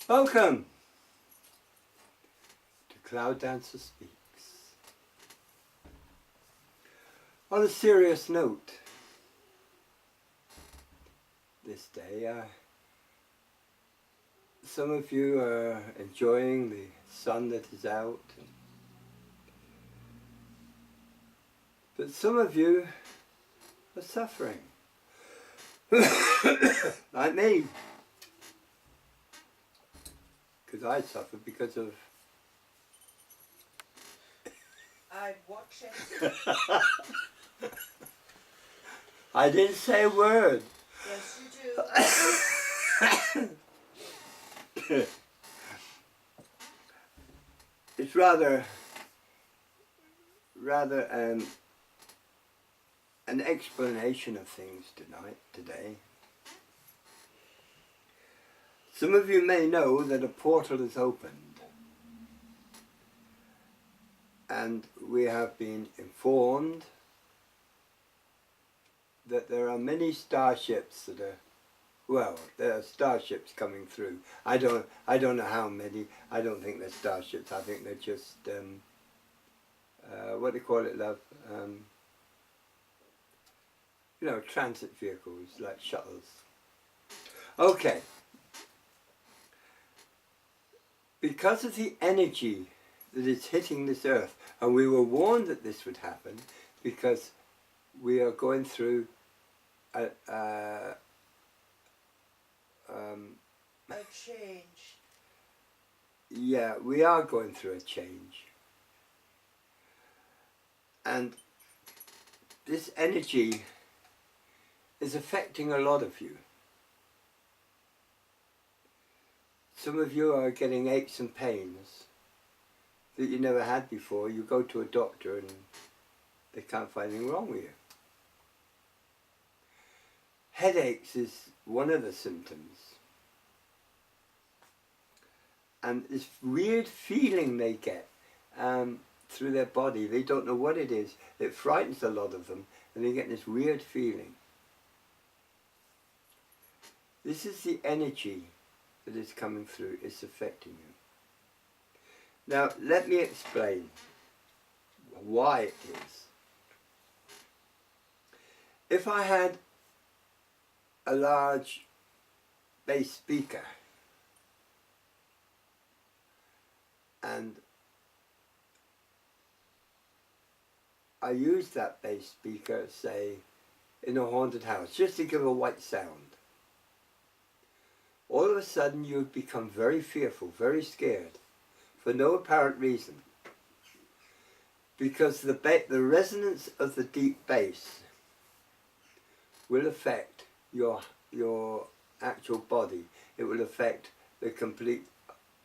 Welcome to Cloud Dancer Speaks. On a serious note, this day, some of you are enjoying the sun that is out, but some of you are suffering, like me. Because I suffer because of... I watch it. I didn't say a word. Yes, you do. It's rather an explanation of things today. Some of you may know that a portal is opened, and we have been informed that there are many starships that are, well, there are starships coming through. I don't know how many. I don't think they're starships. I think they're just what do you call it, love? You know, transit vehicles like shuttles. Okay. Because of the energy that is hitting this earth, and we were warned that this would happen because we are going through a change. Yeah, we are going through a change. And this energy is affecting a lot of you. Some of you are getting aches and pains that you never had before. You go to a doctor and they can't find anything wrong with you. Headaches is one of the symptoms. And this weird feeling they get through their body, they don't know what it is. It frightens a lot of them, and they get this weird feeling. This is the energy that is coming through, it's affecting you. Now, let me explain why it is. If I had a large bass speaker and I used that bass speaker, say, in a haunted house, just to give a white sound, all of a sudden you would become very fearful, very scared, for no apparent reason. Because the resonance of the deep bass will affect your actual body. It will affect the complete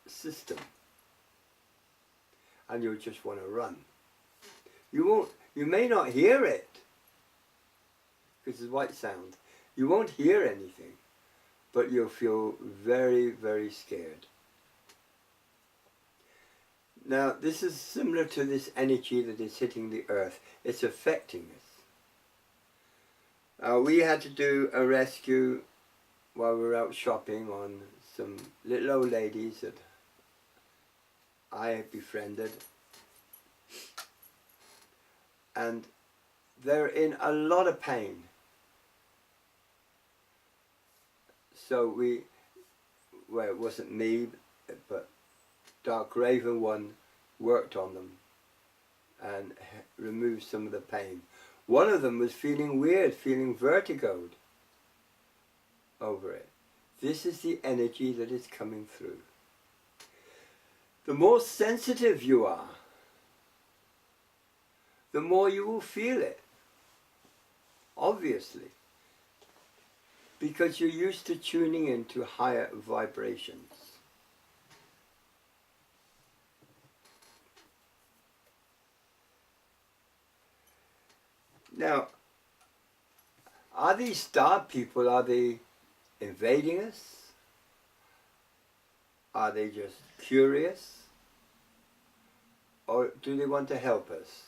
system. And you'll just want to run. You may not hear it, because it's white sound. You won't hear anything, but you'll feel very, very scared. Now, this is similar to this energy that is hitting the earth. It's affecting us. We had to do a rescue while we were out shopping on some little old ladies that I had befriended. And they're in a lot of pain. So well, it wasn't me, but Dark Raven One worked on them and removed some of the pain. One of them was feeling weird, feeling vertigoed over it. This is the energy that is coming through. The more sensitive you are, the more you will feel it, obviously. Because you're used to tuning into higher vibrations. Now, are these star people, are they invading us? Are they just curious? Or do they want to help us?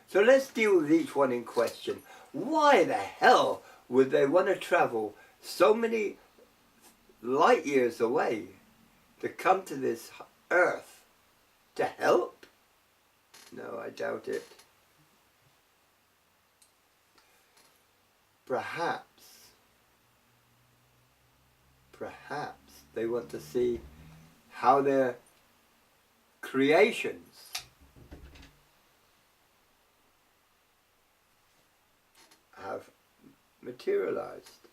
So let's deal with each one in question. Why the hell would they want to travel so many light years away to come to this earth to help? No, I doubt it. Perhaps they want to see how their creations have materialized,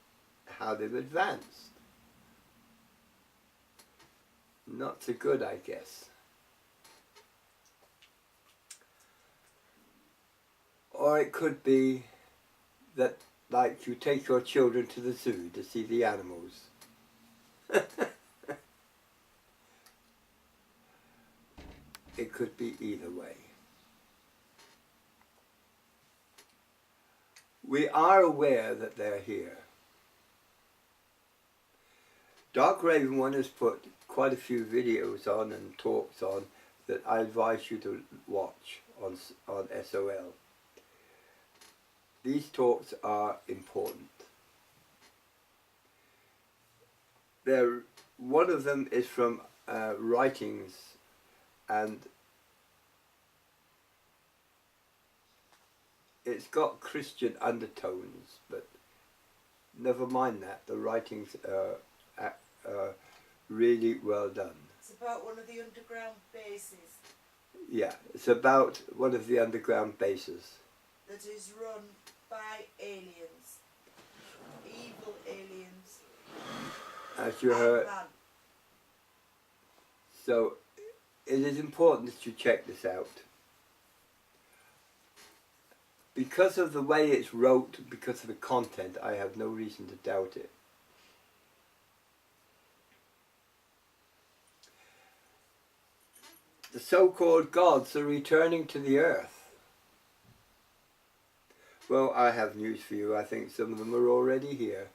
how they've advanced. Not so good, I guess. Or it could be that, like, you take your children to the zoo to see the animals. It could be either way. We are aware that they're here. Dark Raven One has put quite a few videos on and talks on that I advise you to watch on SOL. These talks are important. One of them is from writings, and it's got Christian undertones, but never mind that. The writings are really well done. It's about one of the underground bases Yeah, it's about one of the underground bases. that is run by aliens. Evil aliens. As you And heard, man. so it is important that you check this out. Because of the way it's wrote, because of the content, I have no reason to doubt it. The so-called gods are returning to the earth. Well, I have news for you. I think some of them are already here.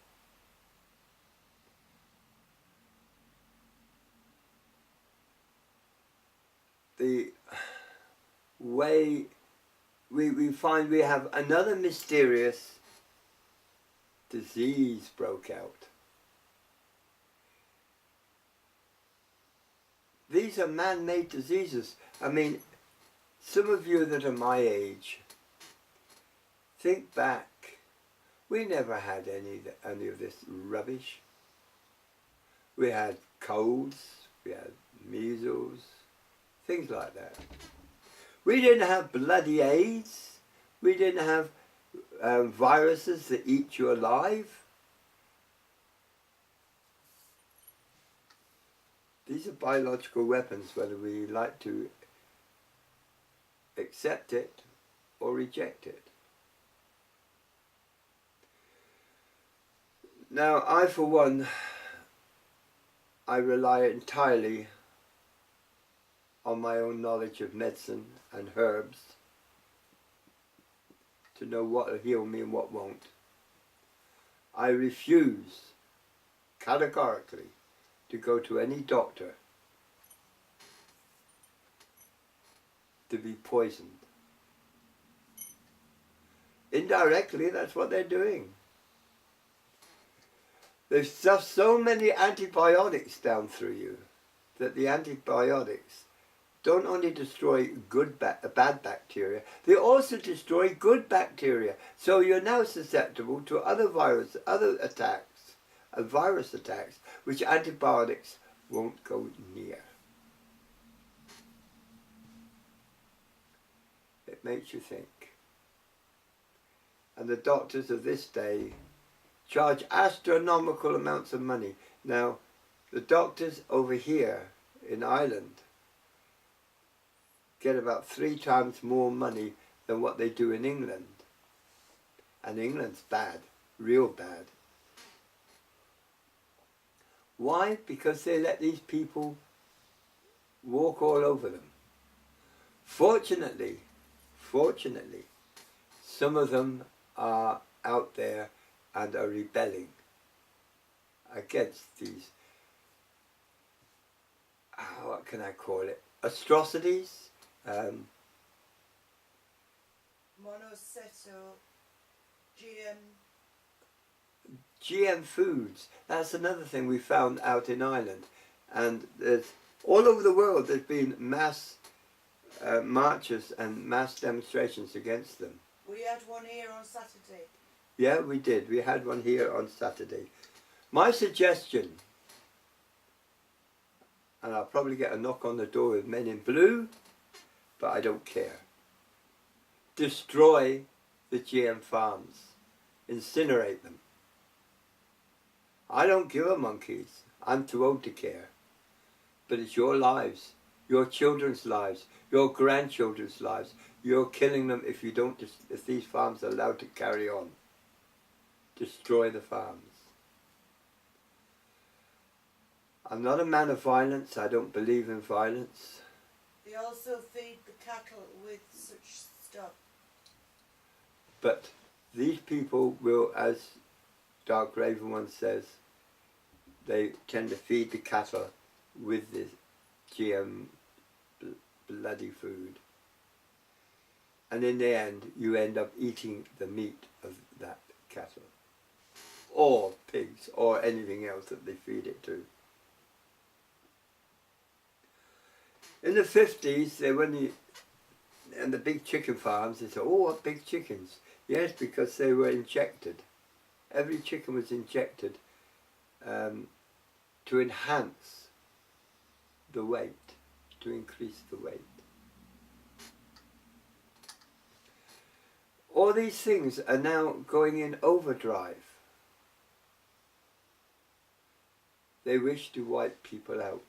The way we find we have another mysterious disease broke out. These are man-made diseases. I mean, some of you that are my age, think back. We never had any of this rubbish. We had colds, we had measles, things like that. We didn't have bloody AIDS. We didn't have viruses that eat you alive. These are biological weapons, whether we like to accept it or reject it. Now, I, for one, I rely entirely on my own knowledge of medicine and herbs to know what will heal me and what won't. I refuse categorically to go to any doctor to be poisoned. Indirectly, that's what they're doing. They've stuffed so many antibiotics down through you that the antibiotics don't only destroy bad bacteria, they also destroy good bacteria. So you're now susceptible to other virus attacks, which antibiotics won't go near. It makes you think. And the doctors of this day charge astronomical amounts of money. Now, the doctors over here in Ireland get about 3 times more money than what they do in England. And England's bad, real bad. Why? Because they let these people walk all over them. Fortunately, some of them are out there and are rebelling against these, what can I call it, atrocities? Monoceto, GM foods. That's another thing we found out in Ireland. And there's, all over the world there's been mass marches and mass demonstrations against them. We had one here on Saturday. Yeah, we did. We had one here on Saturday. My suggestion, and I'll probably get a knock on the door with men in blue, but I don't care. Destroy the GM farms. Incinerate them. I don't give a monkeys. I'm too old to care. But it's your lives, your children's lives, your grandchildren's lives. You're killing them if you don't. If these farms are allowed to carry on. Destroy the farms. I'm not a man of violence. I don't believe in violence. They also feed the cattle with such stuff. But these people will, as Dark Raven once says, they tend to feed the cattle with this GM bloody food. And in the end, you end up eating the meat of that cattle. Or pigs, or anything else that they feed it to. In the 50s, and the big chicken farms, they said, oh, what big chickens. Yes, because they were injected. Every chicken was injected to enhance the weight, to increase the weight. All these things are now going in overdrive. They wish to wipe people out.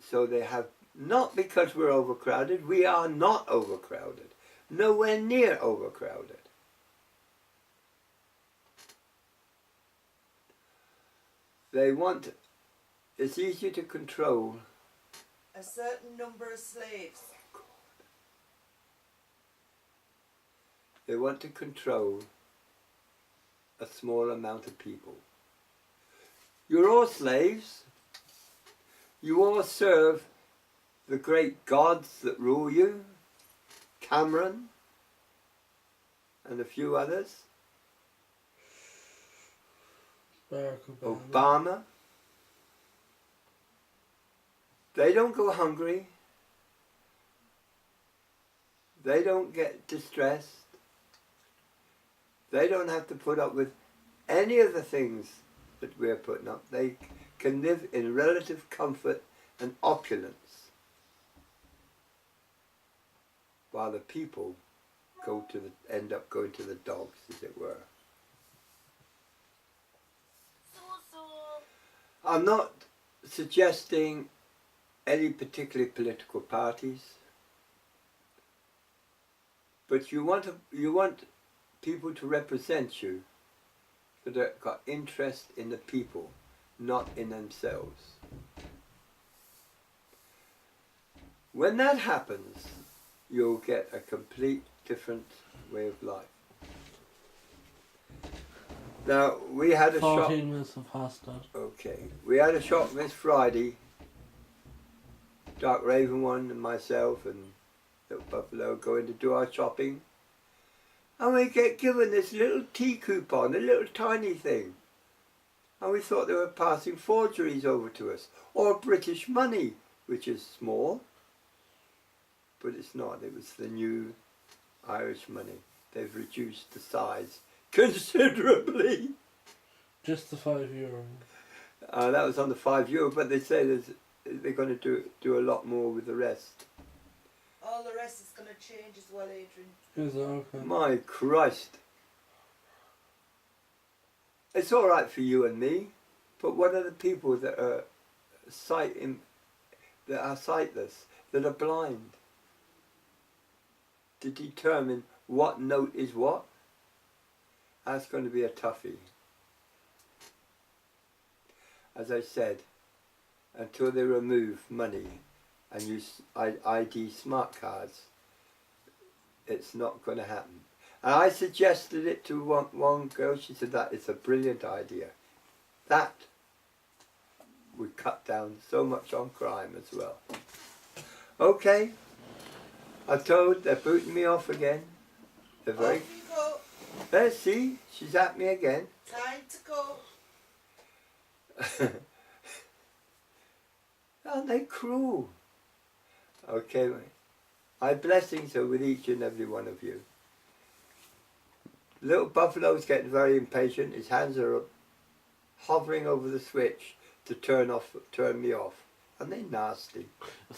So they have, not because we're overcrowded, we are not overcrowded. Nowhere near overcrowded. They want, it's easy to control a certain number of slaves. They want to control a small amount of people. You're all slaves. You all serve the great gods that rule you, Cameron and a few others, Obama. They don't go hungry. They don't get distressed. They don't have to put up with any of the things that we're putting up. They can live in relative comfort and opulence, while the people end up going to the dogs, as it were. I'm not suggesting any particular political parties, but you want people to represent you that have got interest in the people, not in themselves. When that happens, you'll get a complete different way of life. Now, we had a shop. 14 minutes have passed, Dad. Okay. We had a shop this Friday. Dark Raven one and myself and Little Buffalo going to do our shopping. And we get given this little tea coupon, a little tiny thing. And we thought they were passing forgeries over to us. Or British money, which is small. But it's not. It was the new Irish money. They've reduced the size considerably. Just the €5. That was on the €5, but they say they're going to do a lot more with the rest. All the rest is going to change as well, Adrian. Is that okay? My Christ. It's all right for you and me, but what are the people that are sightless, that are blind, to determine what note is what? That's going to be a toughie. As I said, until they remove money and use ID smart cards, it's not going to happen. And I suggested it to one girl. She said that is a brilliant idea. That would cut down so much on crime as well. Okay, I'm told they're booting me off again. They're very... Off you go. There, see, she's at me again. Time to go. Aren't they cruel? Okay, mate. My blessings are with each and every one of you. Little Buffalo's getting very impatient. His hands are hovering over the switch to turn me off. Aren't they nasty?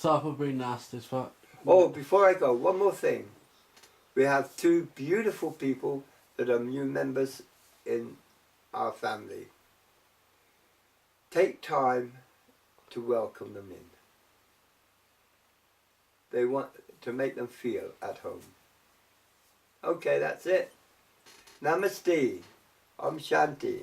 That would be nasty, but Oh, before I go, one more thing. We have two beautiful people that are new members in our family. Take time to welcome them in. They want to make them feel at home. Okay, that's it. Namaste. Om Shanti.